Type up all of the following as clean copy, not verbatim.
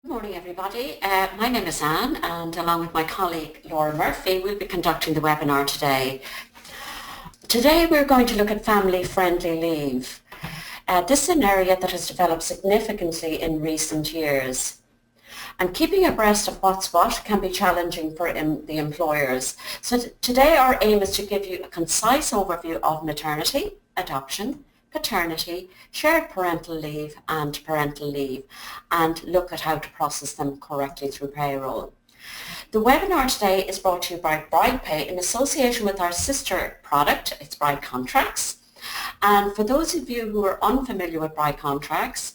Good morning, everybody. My name is Anne, and along with my colleague Laura Murphy, we'll be conducting the webinar today. Today we're going to look at family-friendly leave. This is an area that has developed significantly in recent years. And keeping abreast of what's what can be challenging for the employers. So today our aim is to give you a concise overview of maternity, adoption, paternity, shared parental leave and parental leave, and look at how to process them correctly through payroll. The webinar today is brought to you by BridePay in association with our sister product, it's Bride Contracts. And for those of you who are unfamiliar with Bride Contracts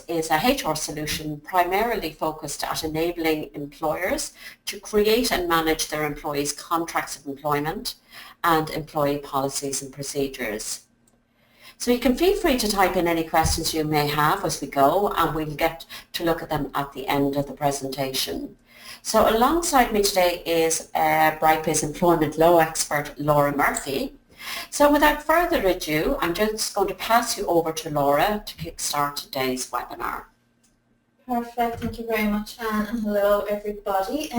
is a HR solution primarily focused at enabling employers to create and manage their employees' contracts of employment and employee policies and procedures. So you can feel free to type in any questions you may have as we go, and we'll get to look at them at the end of the presentation. So alongside me today is BridePay's employment law expert, Laura Murphy. So without further ado, I'm just going to pass you over to Laura to kickstart today's webinar. Perfect. Thank you very much, Anne, and hello, everybody.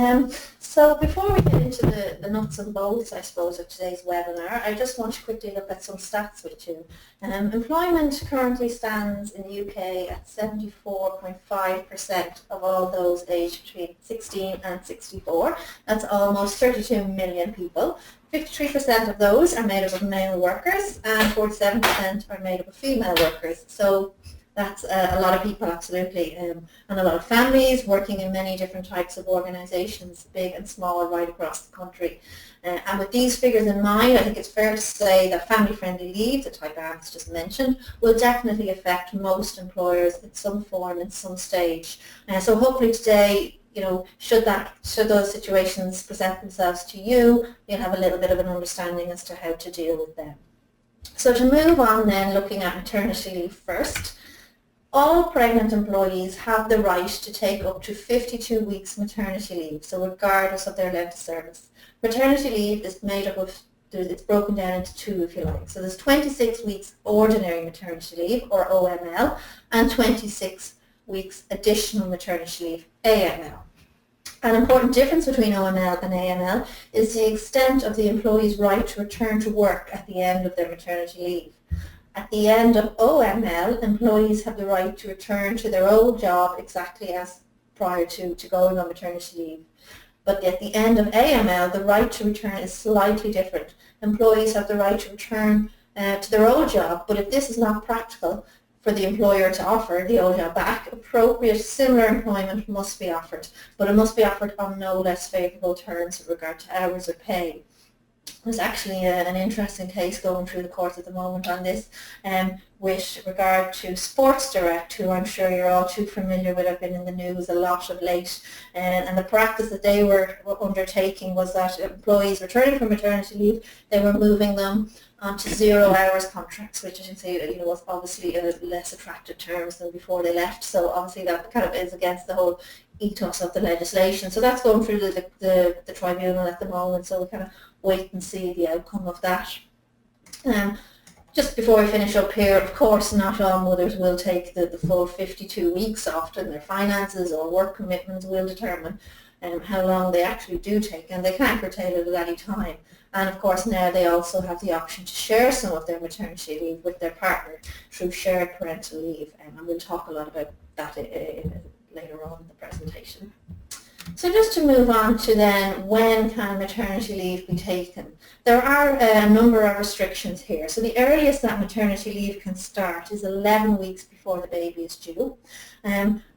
So before we get into the nuts and bolts, I suppose, of today's webinar, I just want to quickly look at some stats with you. Employment currently stands in the UK at 74.5% of all those aged between 16 and 64. That's almost 32 million people. 53% of those are made up of male workers and 47% are made up of female workers. So that's a lot of people, absolutely, and a lot of families working in many different types of organisations, big and small, right across the country. And with these figures in mind, I think it's fair to say that family-friendly leave, the type Anne's just mentioned, will definitely affect most employers in some form, in some stage. So hopefully today, should those situations present themselves to you, you'll have a little bit of an understanding as to how to deal with them. So to move on then, looking at maternity leave first. All pregnant employees have the right to take up to 52 weeks maternity leave, so regardless of their length of service. Maternity leave is made up of, it's broken down into two, if you like. So there's 26 weeks ordinary maternity leave, or OML, and 26 weeks additional maternity leave, AML. An important difference between OML and AML is the extent of the employee's right to return to work at the end of their maternity leave. At the end of OML, employees have the right to return to their old job exactly as prior to going on maternity leave. But at the end of AML, the right to return is slightly different. Employees have the right to return to their old job, but if this is not practical for the employer to offer the old job back, appropriate similar employment must be offered, but it must be offered on no less favourable terms with regard to hours or pay. There's actually an interesting case going through the courts at the moment on this with regard to Sports Direct, who I'm sure you're all too familiar with. I've been in the news a lot of late, and the practice that they were undertaking was that employees returning from maternity leave, they were moving them onto 0 hours contracts, which, as you say, was obviously a less attractive terms than before they left. So obviously that kind of is against the whole ethos of the legislation. So that's going through the tribunal at the moment. So we kind of wait and see the outcome of that. Just before we finish up here, of course, not all mothers will take the full 52 weeks. Often their finances or work commitments will determine how long they actually do take, and they can curtail it at any time. And of course now they also have the option to share some of their maternity leave with their partner through shared parental leave, and we'll talk a lot about that later on in the presentation. So just to move on to then, when can maternity leave be taken? There are a number of restrictions here. So the earliest that maternity leave can start is 11 weeks before the baby is due.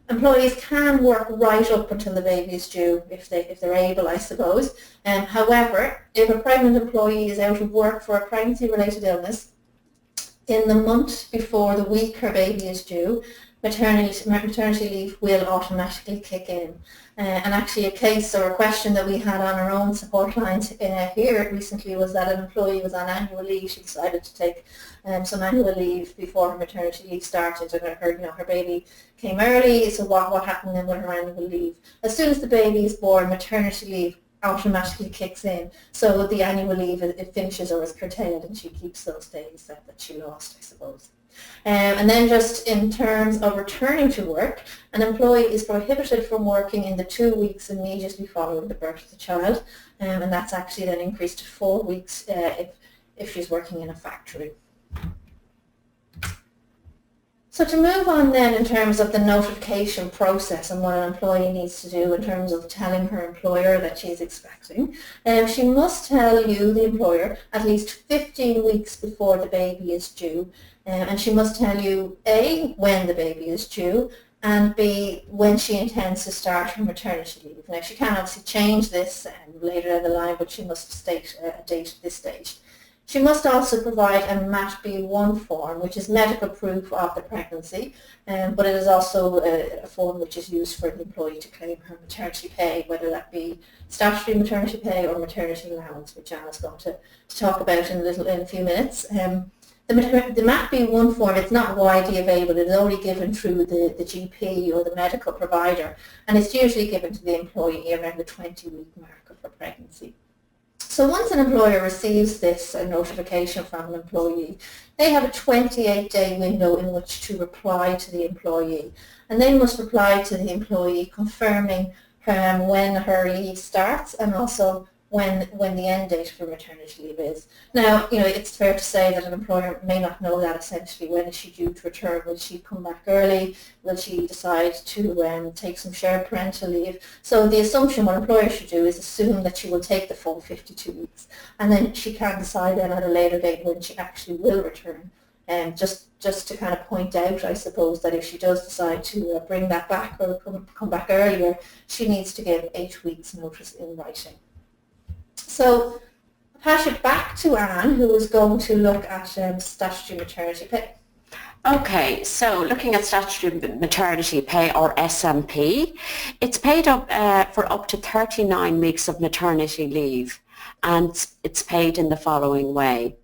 Employees can work right up until the baby is due if they're able, I suppose. However, if a pregnant employee is out of work for a pregnancy-related illness in the month before the week her baby is due, maternity leave will automatically kick in. And actually a case or a question that we had on our own support lines here recently was that an employee was on annual leave. She decided to take some annual leave before her maternity leave started, and her baby came early. So what happened then with her annual leave? As soon as the baby is born, maternity leave automatically kicks in. So the annual leave, it finishes or is curtailed, and she keeps those days that she lost, I suppose. And then just in terms of returning to work, an employee is prohibited from working in the 2 weeks immediately following the birth of the child, and that's actually then increased to 4 weeks if she's working in a factory. So to move on then in terms of the notification process and what an employee needs to do in terms of telling her employer that she's expecting, she must tell you, the employer, at least 15 weeks before the baby is due, and she must tell you A, when the baby is due, and B, when she intends to start her maternity leave. Now she can obviously change this later down the line, but she must state a date at this stage. She must also provide a MAT-B1 form, which is medical proof of the pregnancy, but it is also a form which is used for the employee to claim her maternity pay, whether that be statutory maternity pay or maternity allowance, which Anna's going to talk about in a few minutes. The MAT-B1 form, it's not widely available. It is only given through the GP or the medical provider, and it's usually given to the employee around the 20-week mark of her pregnancy. So once an employer receives this notification from an employee, they have a 28-day window in which to reply to the employee, and they must reply to the employee confirming when her leave starts and also when the end date for maternity leave is. Now, it's fair to say that an employer may not know that essentially. When is she due to return? Will she come back early? Will she decide to take some shared parental leave? So the assumption what employers should do is assume that she will take the full 52 weeks, and then she can decide then at a later date when she actually will return. And just to kind of point out, I suppose, that if she does decide to bring that back or come back earlier, she needs to give 8 weeks notice in writing. So I'll pass it back to Anne, who is going to look at statutory maternity pay. Okay, so looking at statutory maternity pay, or SMP, it's paid up for up to 39 weeks of maternity leave, and it's paid in the following way.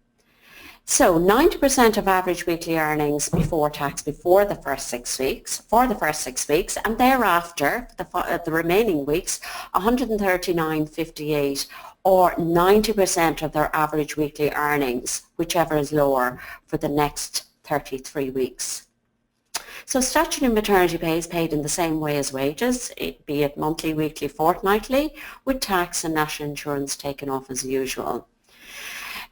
So 90% of average weekly earnings before tax for the first 6 weeks, and thereafter, the remaining weeks, 139.58, or 90% of their average weekly earnings, whichever is lower, for the next 33 weeks. So statutory maternity pay is paid in the same way as wages, be it monthly, weekly, fortnightly, with tax and national insurance taken off as usual.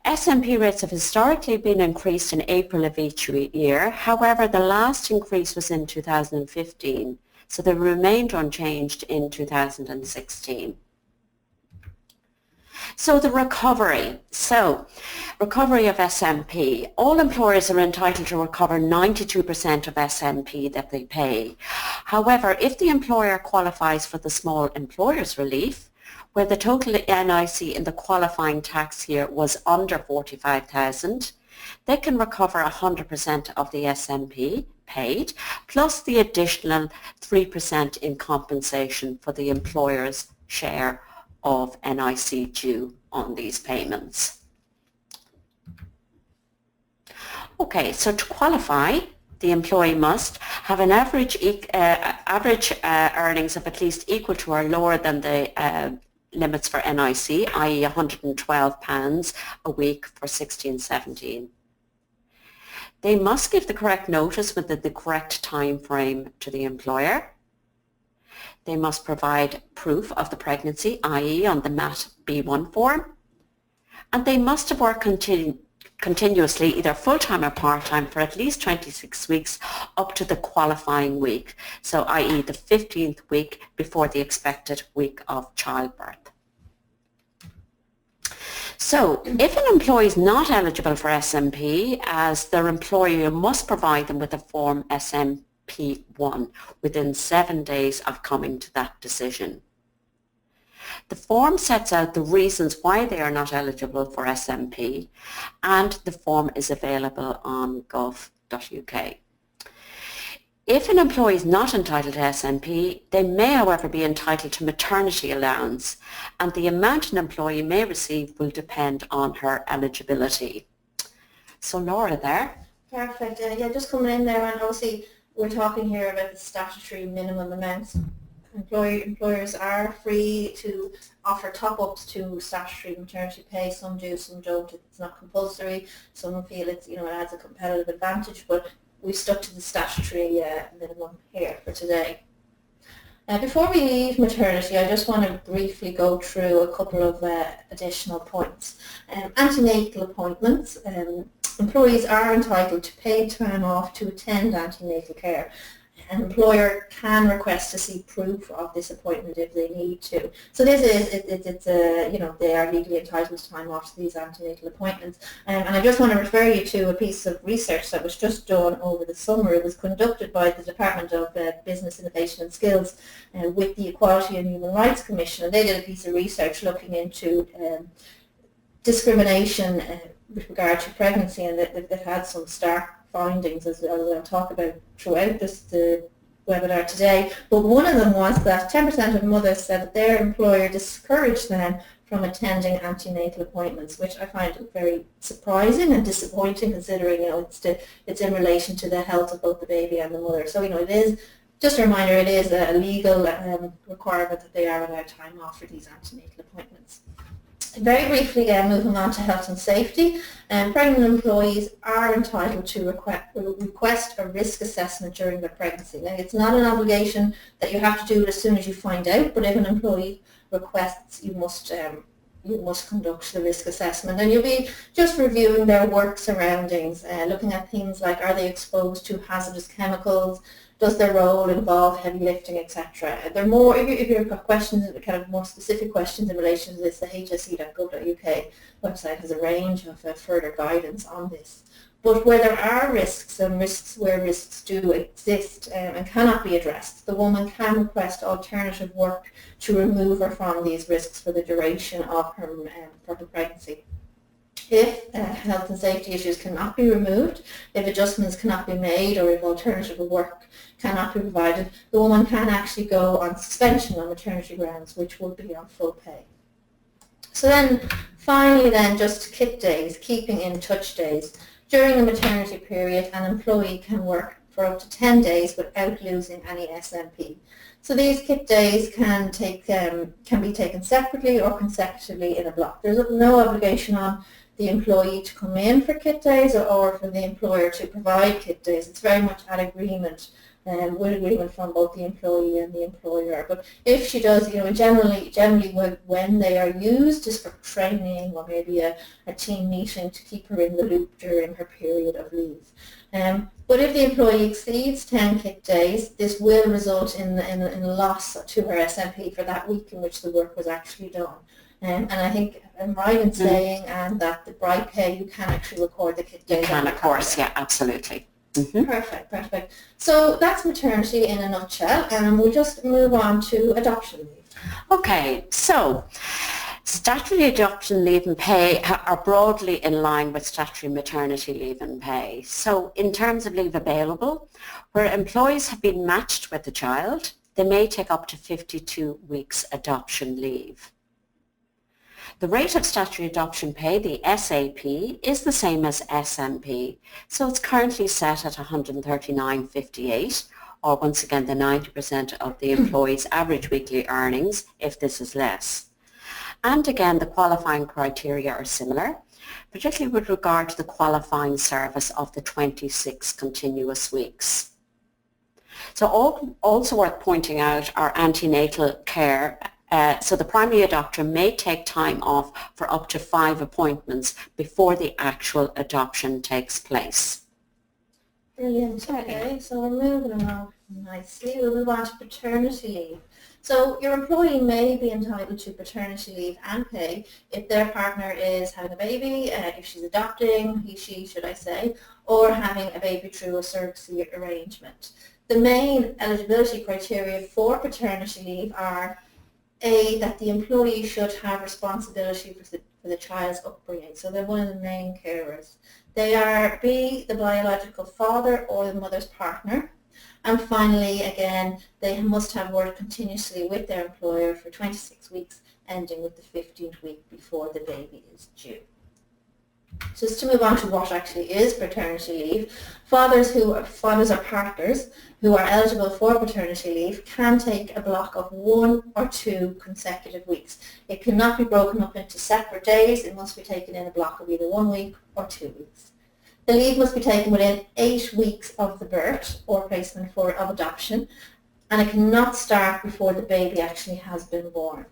SMP rates have historically been increased in April of each year. However, the last increase was in 2015, so they remained unchanged in 2016. So the recovery. So recovery of SMP. All employers are entitled to recover 92% of SMP that they pay. However, if the employer qualifies for the small employers relief, where the total NIC in the qualifying tax year was under 45,000, they can recover 100% of the SMP paid, plus the additional 3% in compensation for the employer's share of NIC due on these payments. Okay, so to qualify, the employee must have an average earnings of at least equal to or lower than the limits for NIC, i.e. £112 a week for 16-17. They must give the correct notice within the correct time frame to the employer. They must provide proof of the pregnancy, i.e. on the MAT-B1 form, and they must have worked continuously, either full-time or part-time, for at least 26 weeks up to the qualifying week, so i.e. the 15th week before the expected week of childbirth. So if an employee is not eligible for SMP, as their employer must provide them with a form SMP1 within 7 days of coming to that decision. The form sets out the reasons why they are not eligible for SMP, and the form is available on gov.uk. If an employee is not entitled to SMP, they may, however, be entitled to maternity allowance, and the amount an employee may receive will depend on her eligibility. So Laura there. Perfect. Yeah, just coming in there, and obviously we're talking here about the statutory minimum amounts Employers are free to offer top-ups to statutory maternity pay. Some do, some don't. It's not compulsory. Some feel it's, it adds a competitive advantage, but we stuck to the statutory minimum here for today. Before we leave maternity, I just want to briefly go through a couple of additional points. Antenatal appointments. Employees are entitled to paid time off to attend antenatal care. An employer can request to see proof of this appointment if they need to. So this is, they are legally entitled to time off to these antenatal appointments. And I just want to refer you to a piece of research that was just done over the summer. It was conducted by the Department of Business, Innovation and Skills with the Equality and Human Rights Commission. And they did a piece of research looking into discrimination with regard to pregnancy, and that had some stark findings, as I'll talk about throughout the webinar today. But one of them was that 10% of mothers said that their employer discouraged them from attending antenatal appointments, which I find very surprising and disappointing, considering it's in relation to the health of both the baby and the mother. So it is just a reminder, it is a legal requirement that they are allowed time off for these antenatal appointments. Very briefly, moving on to health and safety, pregnant employees are entitled to request a risk assessment during their pregnancy. Now, it's not an obligation that you have to do it as soon as you find out, but if an employee requests, you must conduct the risk assessment, and you'll be just reviewing their work surroundings, looking at things like, are they exposed to hazardous chemicals, does their role involve heavy lifting, etc. They're more, if you've got questions, kind of more specific questions in relation to this, the hse.gov.uk website has a range of further guidance on this. But where there are risks, and where risks do exist and cannot be addressed, the woman can request alternative work to remove her from these risks for the duration of her pregnancy. If health and safety issues cannot be removed, if adjustments cannot be made, or if alternative work cannot be provided, the woman can actually go on suspension on maternity grounds, which would be on full pay. So then, finally just kit days, keeping in touch days. During the maternity period, an employee can work for up to 10 days without losing any SMP. So these kit days can be taken separately or consecutively in a block. There's no obligation on the employee to come in for kit days or for the employer to provide kit days. It's very much at agreement, with agreement from both the employee and the employer. But if she does, generally when they are used is for training or maybe a team meeting to keep her in the loop during her period of leave. But if the employee exceeds 10 kit days, this will result in a loss to her SMP for that week in which the work was actually done. And I think I'm right in saying that the bright pay, you can actually record the kit days. You can, of course, yeah, absolutely. Mm-hmm. Perfect. So that's maternity in a nutshell, and we'll just move on to adoption leave. Okay, so statutory adoption leave and pay are broadly in line with statutory maternity leave and pay. So in terms of leave available, where employees have been matched with the child, they may take up to 52 weeks adoption leave. The rate of statutory adoption pay, the SAP, is the same as SMP, so it's currently set at 139.58, or once again the 90% of the employee's average weekly earnings, if this is less. And again, the qualifying criteria are similar, particularly with regard to the qualifying service of the 26 continuous weeks. So also worth pointing out are antenatal care. So the primary adopter may take time off for up to 5 appointments before the actual adoption takes place. Brilliant. Okay, so we're moving along nicely. We'll move on to paternity leave. So your employee may be entitled to paternity leave and pay if their partner is having a baby, if she's adopting, he, she, should I say, or having a baby through a surrogacy arrangement. The main eligibility criteria for paternity leave are A, that the employee should have responsibility for the child's upbringing, so they're one of the main carers. They are B, the biological father or the mother's partner. And finally, again, they must have worked continuously with their employer for 26 weeks, ending with the 15th week before the baby is due. Just to move on to what actually is paternity leave, fathers or partners who are eligible for paternity leave can take a block of 1 or 2 consecutive weeks. It cannot be broken up into separate days. It must be taken in a block of either 1 week or 2 weeks. The leave must be taken within 8 weeks of the birth or placement of adoption, and it cannot start before the baby actually has been born.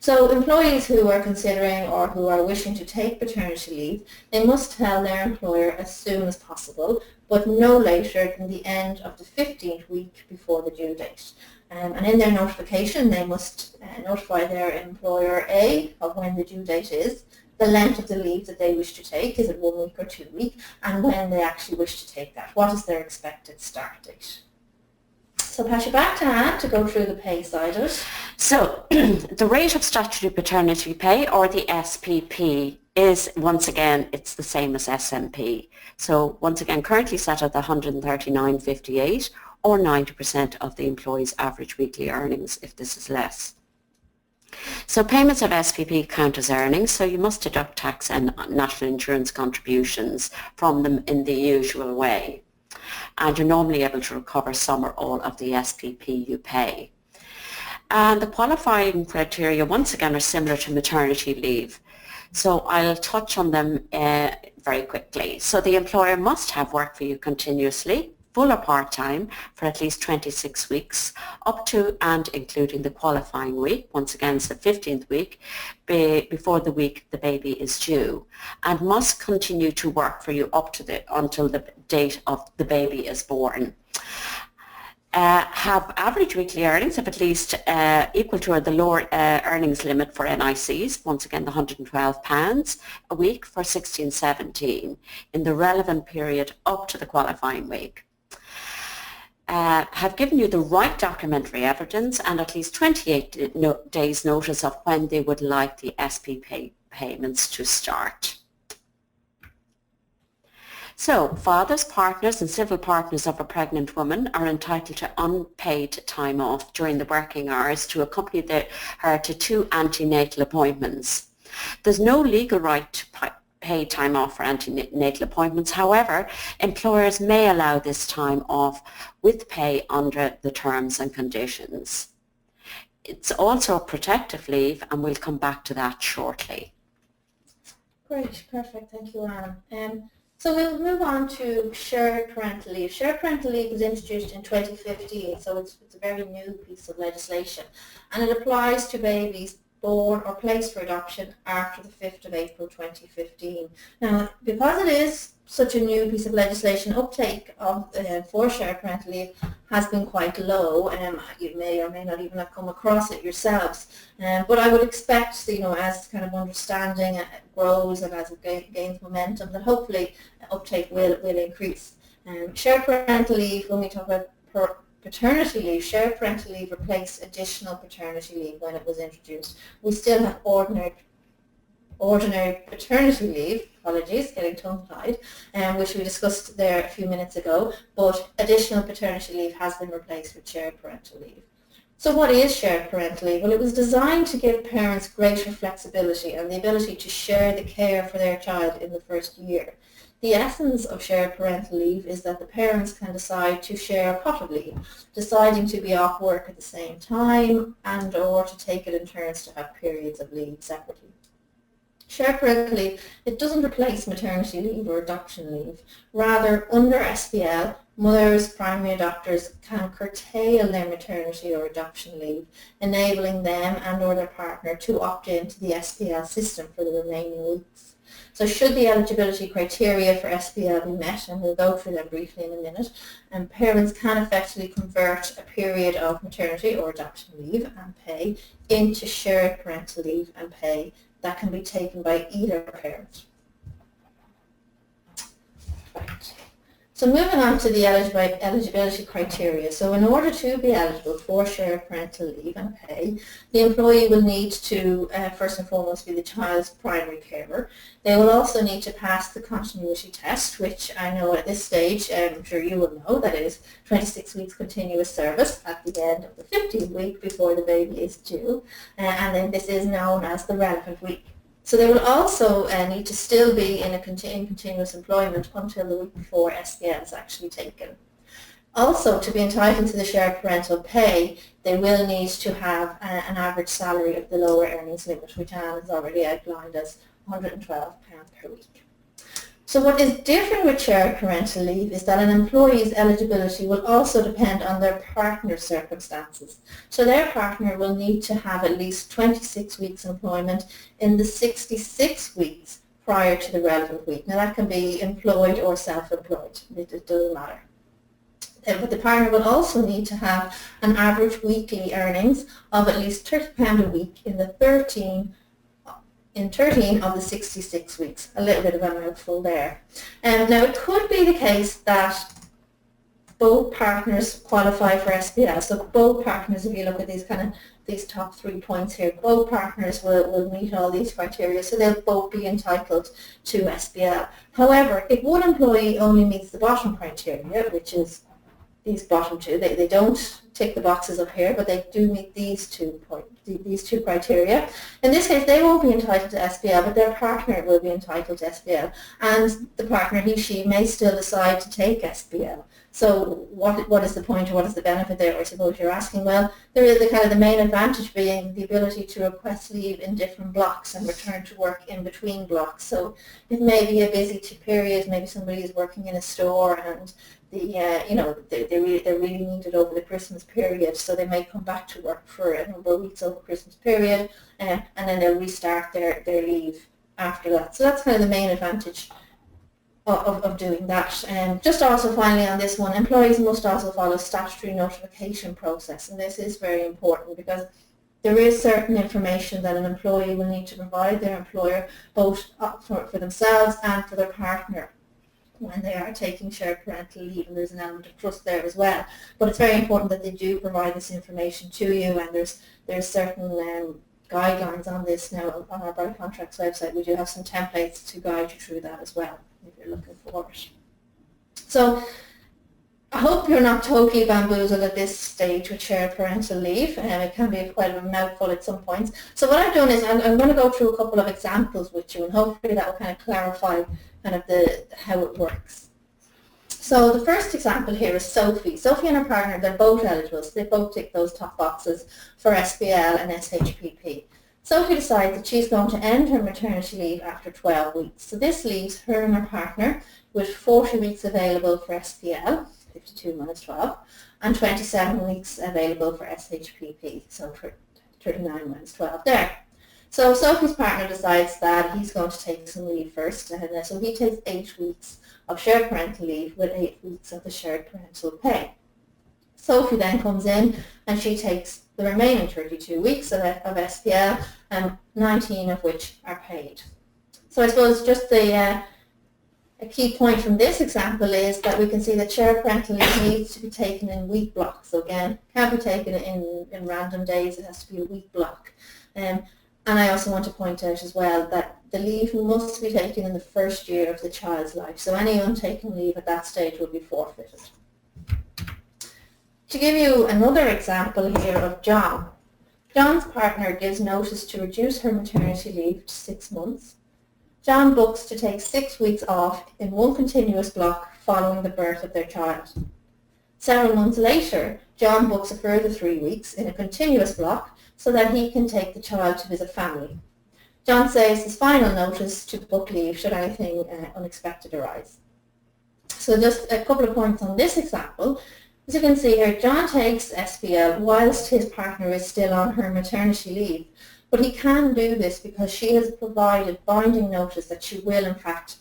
So employees who are considering or who are wishing to take paternity leave, they must tell their employer as soon as possible, but no later than the end of the 15th week before the due date. And in their notification, they must notify their employer A of when the due date is, the length of the leave that they wish to take, is it 1 week or 2 weeks, and when they actually wish to take that. What is their expected start date? So pass you back to Anne to go through the pay side of it. So the rate of statutory paternity pay, or the SPP, is once again, it's the same as SMP. So once again, currently set at the 139.58 or 90% of the employee's average weekly earnings if this is less. So payments of SPP count as earnings, so you must deduct tax and national insurance contributions from them in the usual way. And you're normally able to recover some or all of the SPP you pay. And the qualifying criteria, once again, are similar to maternity leave. So I'll touch on them very quickly. So the employer must have worked for you continuously, full or part-time, for at least 26 weeks, up to and including the qualifying week. Once again, it's the 15th week before the week the baby is due, and must continue to work for you up to until the date of the baby is born. Have average weekly earnings of at least equal to the lower earnings limit for NICs, once again the £112 a week for 16-17 in the relevant period up to the qualifying week. Have given you the right documentary evidence and at least 28 days notice of when they would like the SPP payments to start. So fathers, partners and civil partners of a pregnant woman are entitled to unpaid time off during the working hours to accompany her to 2 antenatal appointments. There's no legal right to paid time off for antenatal appointments. However, employers may allow this time off with pay under the terms and conditions. It's also a protective leave, and we'll come back to that shortly. Great, perfect. Thank you, Anne. So we'll move on to shared parental leave. Shared parental leave was introduced in 2015, so it's a very new piece of legislation, and it applies to babies born or placed for adoption after the 5th of April 2015. Now, because it is such a new piece of legislation, uptake for shared parental leave has been quite low. You may or may not even have come across it yourselves. But I would expect, as kind of understanding grows and as it gains momentum, that hopefully uptake will increase. Shared parental leave, when we talk about paternity leave, shared parental leave replaced additional paternity leave when it was introduced. We still have ordinary paternity leave, apologies, getting tongue-tied, which we discussed there a few minutes ago, but additional paternity leave has been replaced with shared parental leave. So what is shared parental leave? Well, it was designed to give parents greater flexibility and the ability to share the care for their child in the first year. The essence of shared parental leave is that the parents can decide to share a pot of leave, deciding to be off work at the same time and or to take it in turns to have periods of leave separately. Shared parental leave, it doesn't replace maternity leave or adoption leave. Rather, under SPL, mothers, primary adopters can curtail their maternity or adoption leave, enabling them and or their partner to opt into the SPL system for the remaining weeks. So should the eligibility criteria for SPL be met, and we'll go through them briefly in a minute, and parents can effectively convert a period of maternity or adoption leave and pay into shared parental leave and pay that can be taken by either parent. Right. So moving on to the eligibility criteria. So in order to be eligible for shared parental leave and pay, the employee will need to first and foremost be the child's primary carer. They will also need to pass the continuity test, which I know at this stage, I'm sure you will know, that is 26 weeks continuous service at the end of the 15th week before the baby is due. And then this is known as the relevant week. So they will also need to still be in continuous employment until the week before SPL is actually taken. Also, to be entitled to the shared parental pay, they will need to have an average salary of the lower earnings limit, which Anne has already outlined as £112 per week. So what is different with shared parental leave is that an employee's eligibility will also depend on their partner's circumstances. So their partner will need to have at least 26 weeks employment in the 66 weeks prior to the relevant week. Now that can be employed or self-employed, it doesn't matter. But the partner will also need to have an average weekly earnings of at least £30 a week in 13 of the 66 weeks. A little bit of a mouthful there. Now it could be the case that both partners qualify for SPL. So both partners, if you look at these top 3 points here, both partners will meet all these criteria, so they'll both be entitled to SPL. However, if one employee only meets the bottom criteria, which is these bottom two, they don't tick the boxes up here, but they do meet these two criteria. In this case, they won't be entitled to SPL, but their partner will be entitled to SPL, and the partner, she may still decide to take SPL. So what is the point, or what is the benefit there, I suppose you're asking? Well, there is the main advantage being the ability to request leave in different blocks and return to work in between blocks. So it may be a busy period, maybe somebody is working in a store and they're really needed over the Christmas period, so they may come back to work for a number of weeks over Christmas period, and then they'll restart their leave after that. So that's kind of the main advantage of doing that. Just also finally on this one, employees must also follow statutory notification process, and this is very important because there is certain information that an employee will need to provide their employer, both for themselves and for their partner, when they are taking shared parental leave, and there's an element of trust there as well. But it's very important that they do provide this information to you, and there's certain guidelines on this now on our Body Contracts website. We do have some templates to guide you through that as well, if you're looking for it. So I hope you're not totally bamboozled at this stage with shared parental leave. It can be quite a mouthful at some points. So what I've done is I'm going to go through a couple of examples with you, and hopefully that will kind of clarify how it works. So the first example here is Sophie. Sophie and her partner, they're both eligible, so they both tick those top boxes for SPL and SHPP. Sophie decides that she's going to end her maternity leave after 12 weeks. So this leaves her and her partner with 40 weeks available for SPL, 52 minus 12, and 27 weeks available for SHPP, so for 39 minus 12 there. So Sophie's partner decides that he's going to take some leave first, and so he takes 8 weeks of shared parental leave with 8 weeks of the shared parental pay. Sophie then comes in and she takes the remaining 32 weeks of SPL, and 19 of which are paid. So I suppose just a key point from this example is that we can see that shared parental leave needs to be taken in week blocks. So again, can't be taken in random days, it has to be a week block. And I also want to point out as well that the leave must be taken in the first year of the child's life. So any untaken leave at that stage will be forfeited. To give you another example here of John. John's partner gives notice to reduce her maternity leave to 6 months. John books to take 6 weeks off in one continuous block following the birth of their child. Several months later, John books a further 3 weeks in a continuous block so that he can take the child to visit family. John saves his final notice to book leave should anything unexpected arise. So just a couple of points on this example. As you can see here, John takes SPL whilst his partner is still on her maternity leave, but he can do this because she has provided binding notice that she will in fact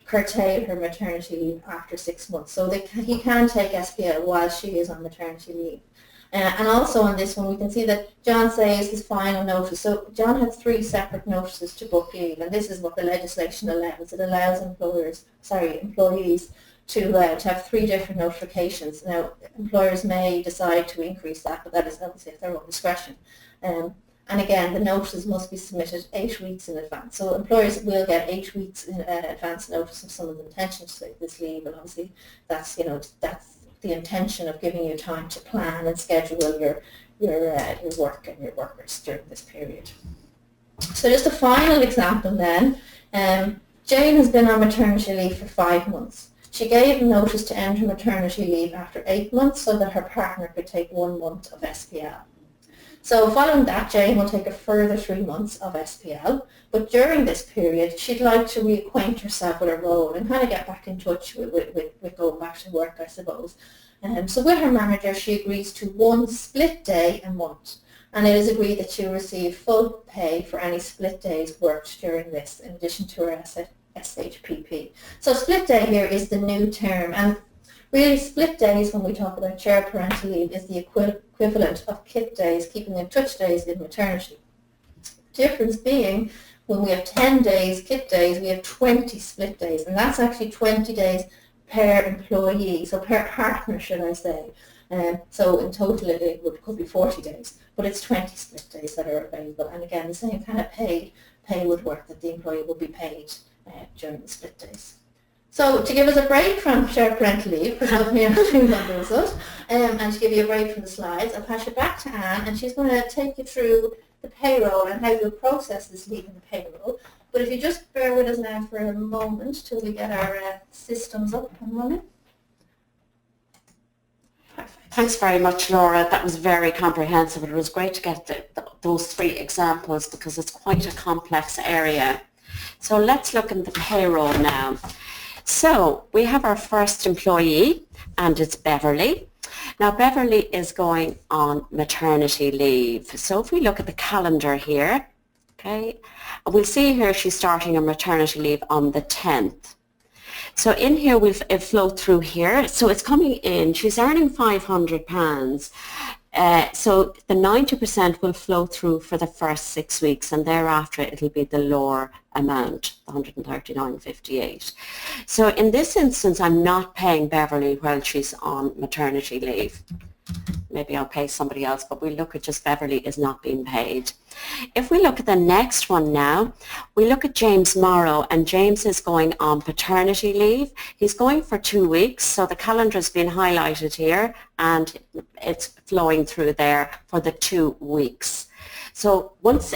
curtail her maternity leave after 6 months. So he can take SPL while she is on maternity leave. And also on this one, we can see that John saves his final notice. So John has 3 separate notices to book leave, and this is what the legislation allows. It allows employees to have 3 different notifications. Now, employers may decide to increase that, but that is obviously at their own discretion. And again, the notices must be submitted 8 weeks in advance. So employers will get 8 weeks in advance notice of someone's intention to take this leave, and obviously that's the intention of giving you time to plan and schedule your work and your workers during this period. So just a final example then. Jane has been on maternity leave for 5 months. She gave notice to enter maternity leave after 8 months so that her partner could take 1 month of SPL. So following that, Jane will take a further 3 months of SPL, but during this period, she'd like to reacquaint herself with her role and kind of get back in touch with going back to work, I suppose. So with her manager, she agrees to 1 split day a month, and it is agreed that she will receive full pay for any split days worked during this, in addition to her SHPP. So split day here is the new term, and really split days, when we talk about shared parental leave, is the equivalent of KIT days, keeping in touch days in maternity. Difference being, when we have 10 days KIT days, we have 20 split days, and that's actually 20 days per employee, so per partner, should I say. So in total it could be 40 days, but it's 20 split days that are available, and again the same kind of pay would work, that the employee will be paid during the split days. So to give us a break from shared parental leave, because I'm here to those us, and to give you a break from the slides, I'll pass it back to Anne, and she's going to take you through the payroll and how you'll process this leave in the payroll. But if you just bear with us now for a moment till we get our systems up and running. Perfect. Thanks very much, Laura. That was very comprehensive. It was great to get those 3 examples because it's quite a complex area. So let's look at the payroll now. So we have our first employee, and it's Beverly. Now Beverly is going on maternity leave. So if we look at the calendar here, okay, we'll see here she's starting her maternity leave on the 10th. So in here we'll flow through here. So it's coming in, she's earning £500. So the 90% will flow through for the first 6 weeks, and thereafter it'll be the lower amount, the 139.58. So in this instance, I'm not paying Beverly while she's on maternity leave. Maybe I'll pay somebody else, but we look at just Beverly is not being paid. If we look at the next one now, we look at James Morrow, and James is going on paternity leave. He's going for 2 weeks, so the calendar has been highlighted here, and it's flowing through there for the 2 weeks. So once,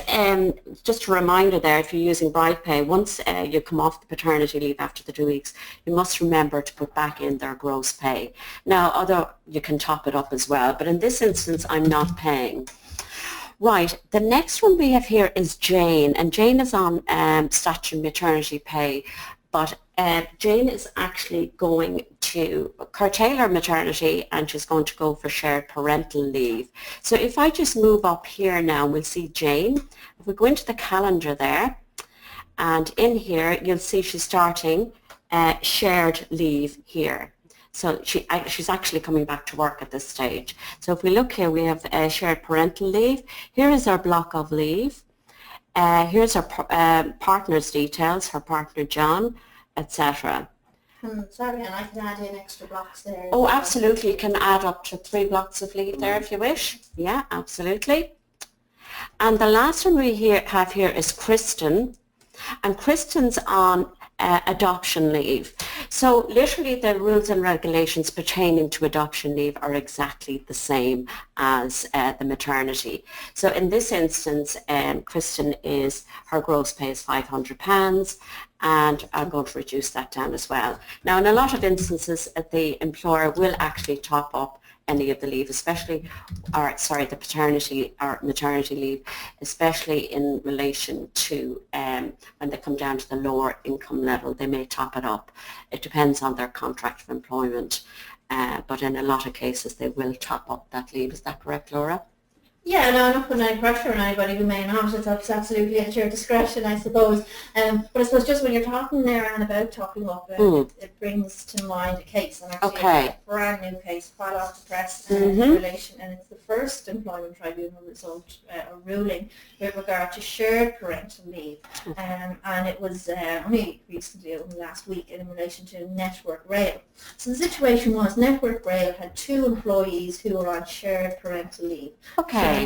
just a reminder there, if you're using bride pay, once you come off the paternity leave after the 2 weeks, you must remember to put back in their gross pay. Now, although you can top it up as well, but in this instance, I'm not paying. Right, the next one we have here is Jane, and Jane is on Statutory Maternity Pay, but Jane is actually going to curtail her maternity, and she's going to go for shared parental leave. So if I just move up here now, we'll see Jane. If we go into the calendar there, and in here you'll see she's starting shared leave here. So she's actually coming back to work at this stage. So if we look here, we have shared parental leave. Here is our block of leave. Here's her partner's details, her partner John, etc. Sorry, and I can add in extra blocks there. Oh, absolutely. You can add up to 3 blocks of leave there if you wish. Yeah, absolutely. And the last one we have here is Kristen. And Kristen's on adoption leave. So literally the rules and regulations pertaining to adoption leave are exactly the same as the maternity. So in this instance, Kristen her gross pay is £500, and I'm going to reduce that down as well. Now in a lot of instances, the employer will actually top up any of the leave, especially, the paternity or maternity leave, especially in relation to when they come down to the lower income level, they may top it up. It depends on their contract of employment, but in a lot of cases they will top up that leave. Is that correct, Laura? Yeah, no, I'm not putting any pressure on anybody who may not. It's absolutely at your discretion, I suppose. But I suppose just when you're talking there, Anne, about topping up, it brings to mind a case, and actually a brand new case, hot off the press in relation, and it's the first employment tribunal result or ruling with regard to shared parental leave, and it was only last week in relation to Network Rail. So the situation was Network Rail had 2 employees who were on shared parental leave. Okay.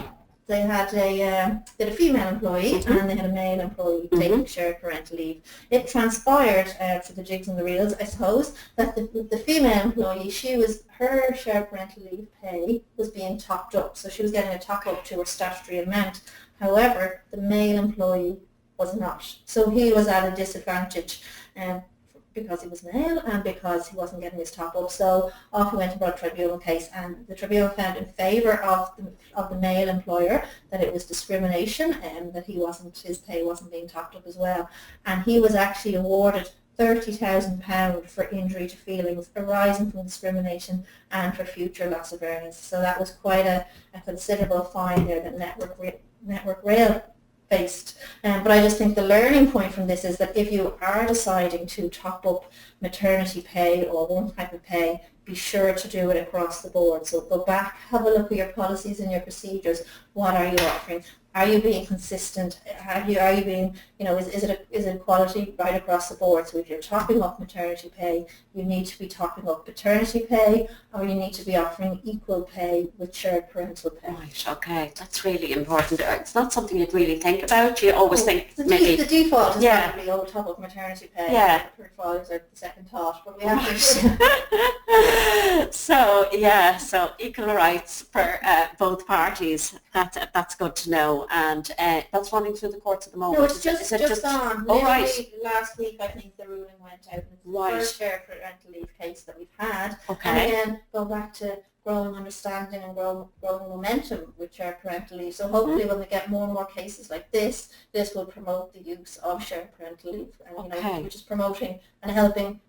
they had a female employee and they had a male employee taking shared parental leave. It transpired, for the jigs and the reels, I suppose, that the female employee, her shared parental leave pay was being topped up, so she was getting a top up to her statutory amount. However, the male employee was not, so he was at a disadvantage. Because he was male and because he wasn't getting his top up. So off he went about a tribunal case, and the tribunal found in favour of the male employer that it was discrimination and that his pay wasn't being topped up as well. And he was actually awarded £30,000 for injury to feelings arising from discrimination and for future loss of earnings. So that was quite a considerable fine there that Network Rail faced. But I just think the learning point from this is that if you are deciding to top up maternity pay or one type of pay, be sure to do it across the board. So go back, have a look at your policies and your procedures. What are you offering? Are you being consistent? Are you being, is it equality right across the board? So if you're topping up maternity pay, you need to be topping up paternity pay, or you need to be offering equal pay with shared parental pay. Right, okay, that's really important. It's not something you'd really think about. You always think maybe... The default is probably top up maternity pay. Yeah. Follows are the second thought, but we have to... So equal rights for both parties. That's good to know. And that's running through the courts at the moment. No, it's just on. Oh, right. Last week, I think the ruling went out. It's the first shared parental leave case that we've had. Okay. And again, go back to growing understanding and growing momentum with shared parental leave. So hopefully when we get more and more cases like this will promote the use of shared parental leave. And, which is promoting and helping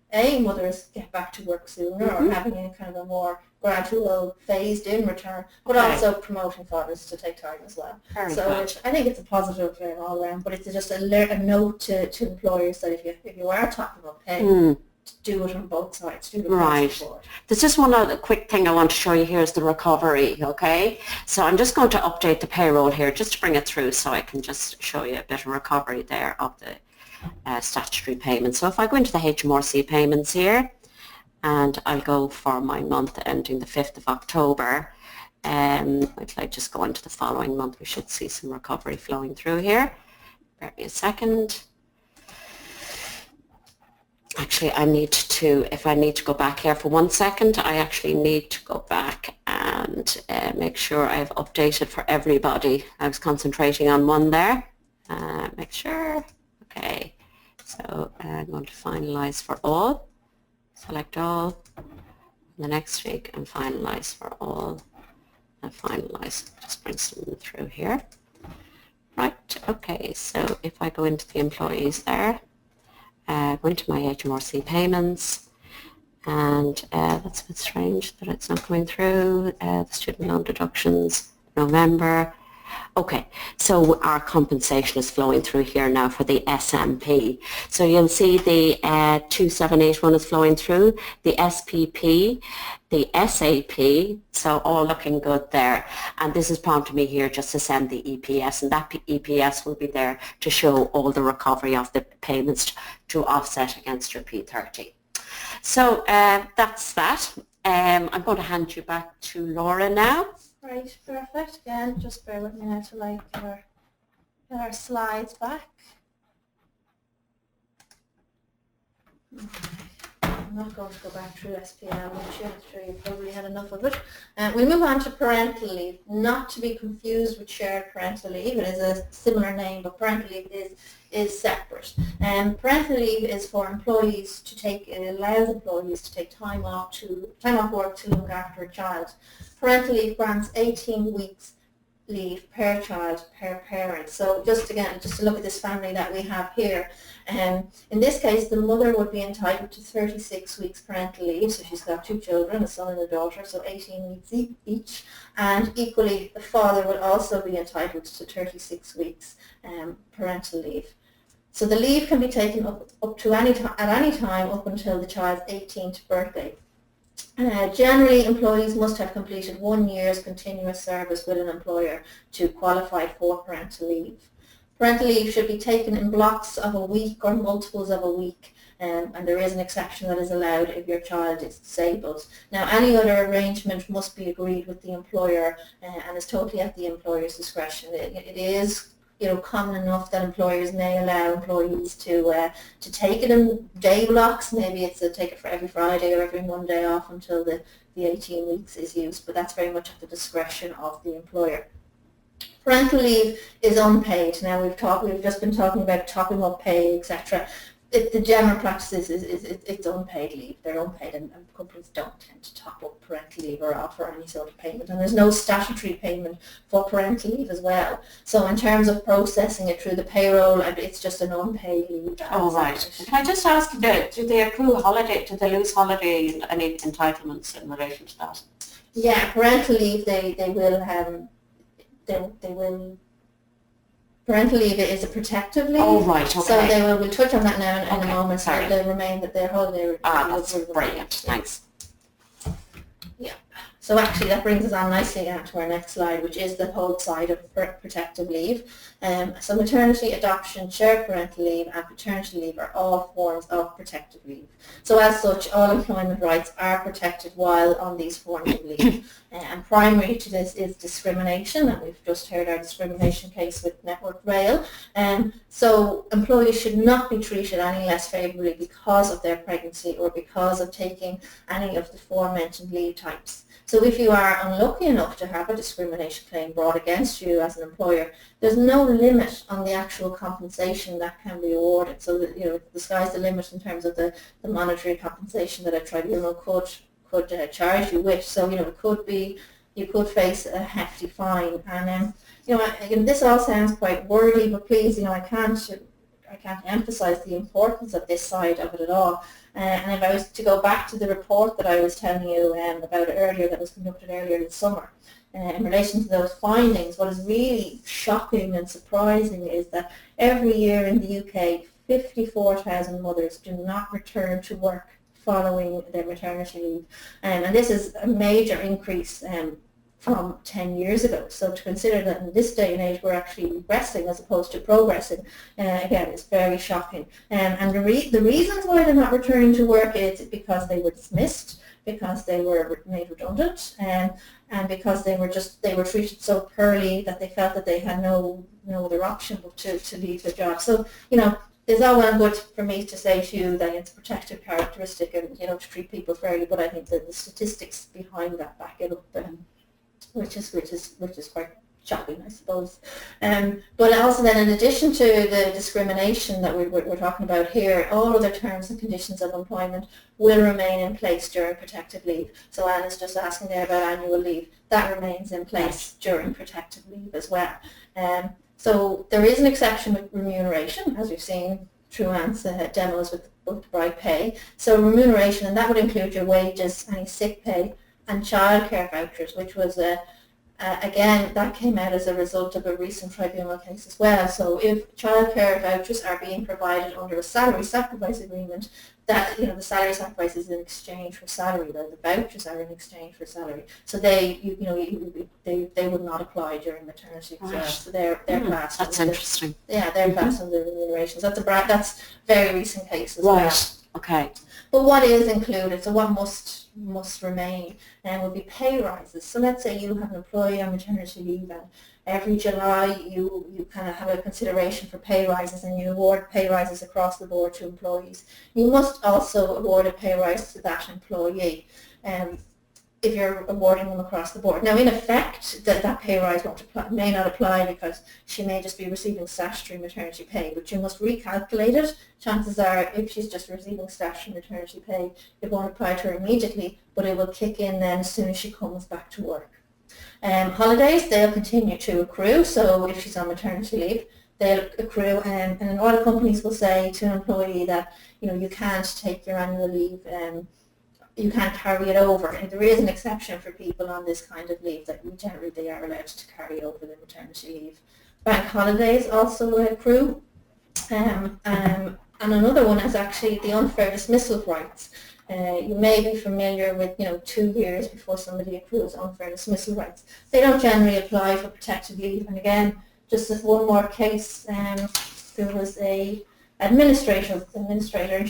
mothers get back to work sooner or having a kind of a more gradual, phased-in return, but also promoting fathers to take time as well. Very good. I think it's a positive all around, but it's just a note to employers that if you are topping up pay, do it on both sides. Do it across the board. There's just one other quick thing I want to show you here is the recovery, okay? So I'm just going to update the payroll here just to bring it through so I can just show you a bit of recovery there of the statutory payments. So if I go into the HMRC payments here, and I'll go for my month ending the 5th of October. If I just go into the following month, we should see some recovery flowing through here. Bear me a second. Actually, if I need to go back here for 1 second, I actually need to go back and make sure I've updated for everybody. I was concentrating on one there. Make sure. Okay. So I'm going to finalize for all. Select all, the next week, and finalize for all, and finalize. Just bring something through here. Right, okay, so if I go into the employees there, go into my HMRC payments, and that's a bit strange that it's not coming through. The student loan deductions, November. Okay, so our compensation is flowing through here now for the SMP. So you'll see the 2781 is flowing through, the SPP, the SAP, so all looking good there. And this is prompting me here just to send the EPS, and that EPS will be there to show all the recovery of the payments to offset against your P30. So that's that. I'm going to hand you back to Laura now. Right, perfect. Again, just bear with me now till I get our slides back. I'm not going to go back through SPL, I'm sure you've probably had enough of it. We move on to parental leave, not to be confused with shared parental leave. It is a similar name, but parental leave is separate. Parental leave is for employees to take, it allows employees to take time off work to look after a child. Parental leave grants 18 weeks leave per child, per parent. So just to look at this family that we have here, in this case the mother would be entitled to 36 weeks parental leave, so she's got 2 children, a son and a daughter, so 18 weeks each, and equally the father would also be entitled to 36 weeks parental leave. So the leave can be taken up to at any time up until the child's 18th birthday. Generally, employees must have completed 1 year's continuous service with an employer to qualify for parental leave. Parental leave should be taken in blocks of a week or multiples of a week, and there is an exception that is allowed if your child is disabled. Now, any other arrangement must be agreed with the employer and is totally at the employer's discretion. It is common enough that employers may allow employees to take it in day blocks. Maybe it's take it for every Friday or every Monday off until the 18 weeks is used, but that's very much at the discretion of the employer. Parental leave is unpaid. Now we've just been talking about topping up pay, etc. The general practice is it's unpaid leave. They're unpaid, and companies don't tend to top up parental leave or offer any sort of payment. And there's no statutory payment for parental leave as well. So in terms of processing it through the payroll, it's just an unpaid leave. Oh, right. Can I just ask, do they accrue holiday? Do they lose holiday? Any entitlements in relation to that? Yeah, parental leave they will they will. Parental leave is a protective leave. Oh, right, okay. So we'll touch on that now in a moment. Sorry. So they'll remain that their holiday. That's brilliant. Thanks. Yeah. So actually that brings us on nicely to our next slide, which is the whole side of protective leave. So maternity, adoption, shared parental leave and paternity leave are all forms of protective leave. So as such, all employment rights are protected while on these forms of leave. And primary to this is discrimination, and we've just heard our discrimination case with Network Rail. So employees should not be treated any less favourably because of their pregnancy or because of taking any of the aforementioned leave types. So if you are unlucky enough to have a discrimination claim brought against you as an employer, there's no limit on the actual compensation that can be awarded. So that, the sky's the limit in terms of the monetary compensation that a tribunal could charge you with. So it could be, you could face a hefty fine. And this all sounds quite wordy, but please, I can't emphasize the importance of this side of it at all. And if I was to go back to the report that I was telling you about earlier, that was conducted earlier this summer, in relation to those findings, what is really shocking and surprising is that every year in the UK, 54,000 mothers do not return to work following their maternity leave. And this is a major increase from 10 years ago. So to consider that in this day and age we're actually regressing as opposed to progressing, again, is very shocking. And the reasons why they're not returning to work is because they were dismissed, because they were made redundant, and because they were treated so poorly that they felt that they had no other option but to leave their job. So, it's all well and good for me to say to you that it's a protective characteristic and, to treat people fairly, but I think that the statistics behind that back it up, which is quite shocking, I suppose. But also then, in addition to the discrimination that we're talking about here, all other terms and conditions of employment will remain in place during protective leave. So Anna's just asking there about annual leave. That remains in place during protective leave as well. So there is an exception with remuneration, as we've seen through Anne's demos with both bride pay. So remuneration, and that would include your wages, any sick pay, and childcare vouchers, which was again, that came out as a result of a recent tribunal case as well. So if childcare vouchers are being provided under a salary sacrifice agreement, that the salary sacrifice is in exchange for salary, or the vouchers are in exchange for salary. So they would not apply during maternity as well. So they're classed. That's interesting. They're classed under remuneration. So that's very recent case as well. Okay. But what is included, so what must remain, would be pay rises. So let's say you have an employee on maternity leave, and every July you kind of have a consideration for pay rises, and you award pay rises across the board to employees. You must also award a pay rise to that employee if you're awarding them across the board. Now, in effect, that pay rise may not apply because she may just be receiving statutory maternity pay, but you must recalculate it. Chances are, if she's just receiving statutory maternity pay, it won't apply to her immediately, but it will kick in then as soon as she comes back to work. Holidays, they'll continue to accrue, so if she's on maternity leave, they'll accrue, and a lot of companies will say to an employee that, you can't take your annual leave, you can't carry it over. And there is an exception for people on this kind of leave that generally they are allowed to carry over the maternity leave. Bank holidays also accrue. And another one is actually the unfair dismissal rights. You may be familiar with, 2 years before somebody accrues unfair dismissal rights. They don't generally apply for protected leave, and again, just as one more case, there was a administrator, and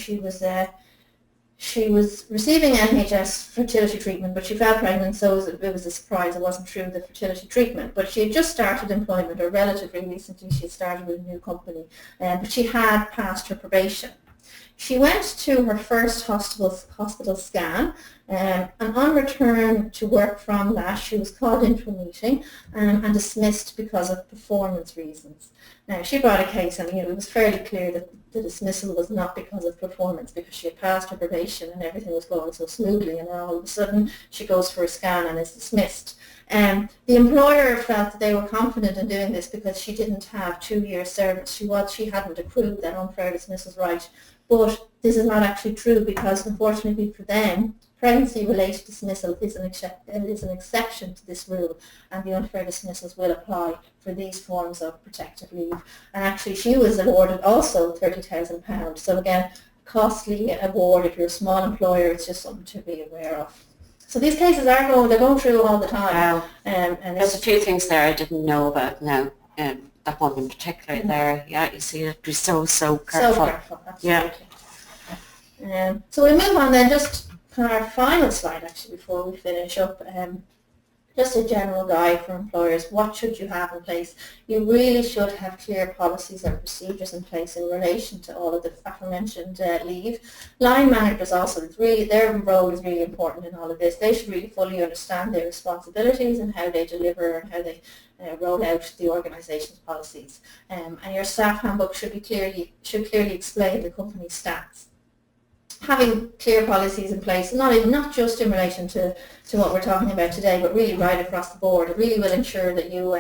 she was receiving NHS fertility treatment, but she fell pregnant, so it was a surprise. It wasn't through the fertility treatment, but she had just started employment, or relatively recently she had started with a new company, but she had passed her probation. She went to her first hospital scan, and on return to work from that, she was called into a meeting and dismissed because of performance reasons. Now, she brought a case, and it was fairly clear that the dismissal was not because of performance, because she had passed her probation and everything was going so smoothly, and then all of a sudden she goes for a scan and is dismissed. The employer felt that they were confident in doing this because she didn't have 2 years service. She hadn't accrued that unfair dismissal right. But this is not actually true, because unfortunately for them, pregnancy-related dismissal is an exception to this rule, and the unfair dismissals will apply for these forms of protective leave. And actually she was awarded also £30,000. So again, costly award if you're a small employer. It's just something to be aware of. So these cases they're going through all the time. Wow. And there's a few things there I didn't know about now. That one in particular there, yeah, you see, it be so careful. So careful, absolutely. Yeah. So we move on then, just on our final slide actually before we finish up. Just a general guide for employers. What should you have in place? You really should have clear policies and procedures in place in relation to all of the aforementioned leave. Line managers also, their role is really important in all of this. They should really fully understand their responsibilities and how they deliver and how they roll out the organisation's policies. And your staff handbook should clearly explain the company's stats. Having clear policies in place, not just in relation to what we're talking about today, but really right across the board. It really will ensure that you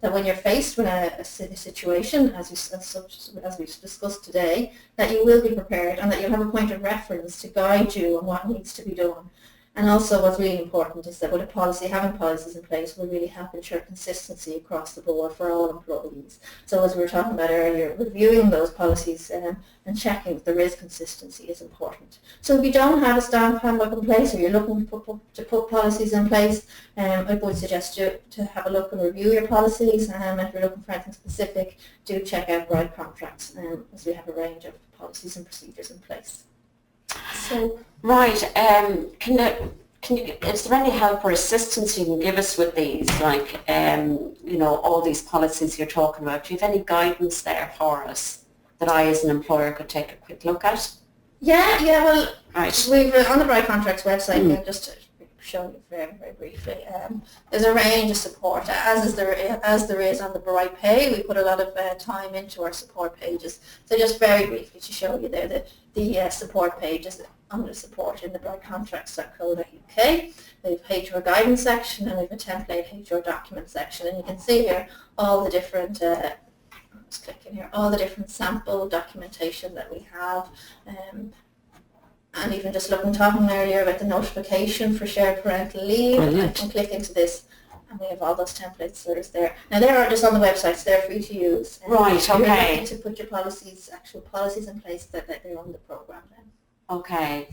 that when you're faced with a situation, as we've discussed today, that you will be prepared and that you'll have a point of reference to guide you on what needs to be done. And also what's really important is that with a policy, having policies in place will really help ensure consistency across the board for all employees. So as we were talking about earlier, reviewing those policies and checking that there is consistency is important. So if you don't have a staff handbook in place, or you're looking to put policies in place, I would suggest you to have a look and review your policies. If you're looking for anything specific, do check out Bright Contracts, as we have a range of policies and procedures in place. So, right, can you, is there any help or assistance you can give us with these, like, all these policies you're talking about? Do you have any guidance there for us that I as an employer could take a quick look at? Yeah, well, right. We've on the Bright Contracts website, just to show you very, very briefly, there's a range of support, as there is on the Bright Pay. We put a lot of time into our support pages. So just very briefly to show you there, the support pages under support in the brightcontracts.co.uk. We have HR guidance section, and we have a template HR document section, and you can see here all the different just clicking here, all the different sample documentation that we have, and even just talking earlier about the notification for shared parental leave. Brilliant. I can click into this, and we have all those templates there. Now they are just on the website, so they're free to use. Right, if you're okay. looking to put your actual policies in place, that they're on the program then. Okay,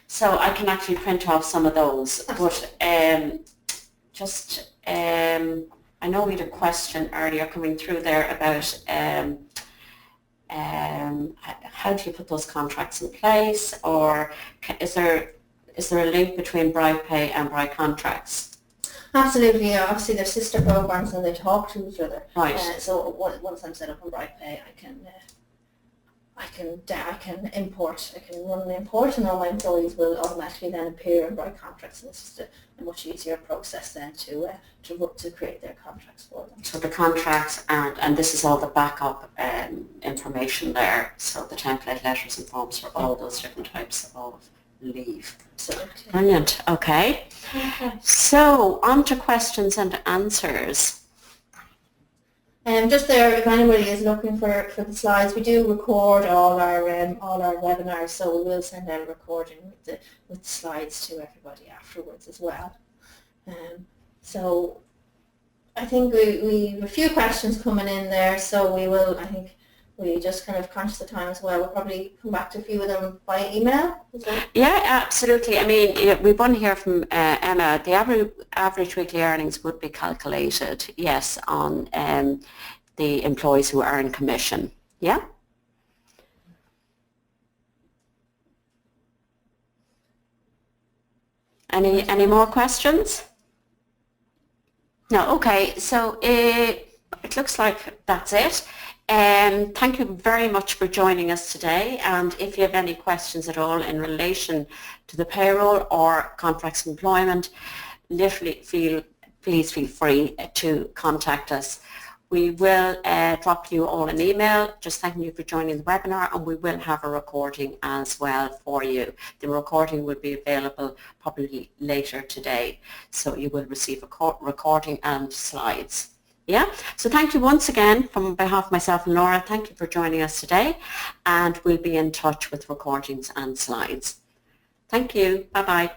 so I can actually print off some of those, but I know we had a question earlier coming through there about how do you put those contracts in place, or is there a link between Bright Pay and Bright Contracts? Absolutely, yeah. Obviously they're sister programs and they talk to each other. Right. So once I'm set up on Bright Pay, I can import. I can run an import, and all my employees will automatically then appear in Bright Contracts, and it's just a much easier process then to create their contracts for them. So the contracts and this is all the backup information there. So the template, letters and forms for all those different types of leave. Absolutely. Brilliant. Okay. So on to questions and answers. Just there, if anybody is looking for the slides, we do record all our webinars, so we will send out a recording with the slides to everybody afterwards as well. So I think we have a few questions coming in there, so we just kind of conscious of time as well. We'll probably come back to a few of them by email. Yeah, absolutely. I mean, we want to hear from Emma. The average weekly earnings would be calculated, yes, on the employees who earn commission. Yeah? Any more questions? No, okay, so it looks like that's it. Thank you very much for joining us today, and if you have any questions at all in relation to the payroll or contracts of employment, please feel free to contact us. We will drop you all an email just thanking you for joining the webinar, and we will have a recording as well for you. The recording will be available probably later today, so you will receive a recording and slides. Yeah, so thank you once again from behalf of myself and Laura. Thank you for joining us today, and we'll be in touch with recordings and slides. Thank you. Bye-bye.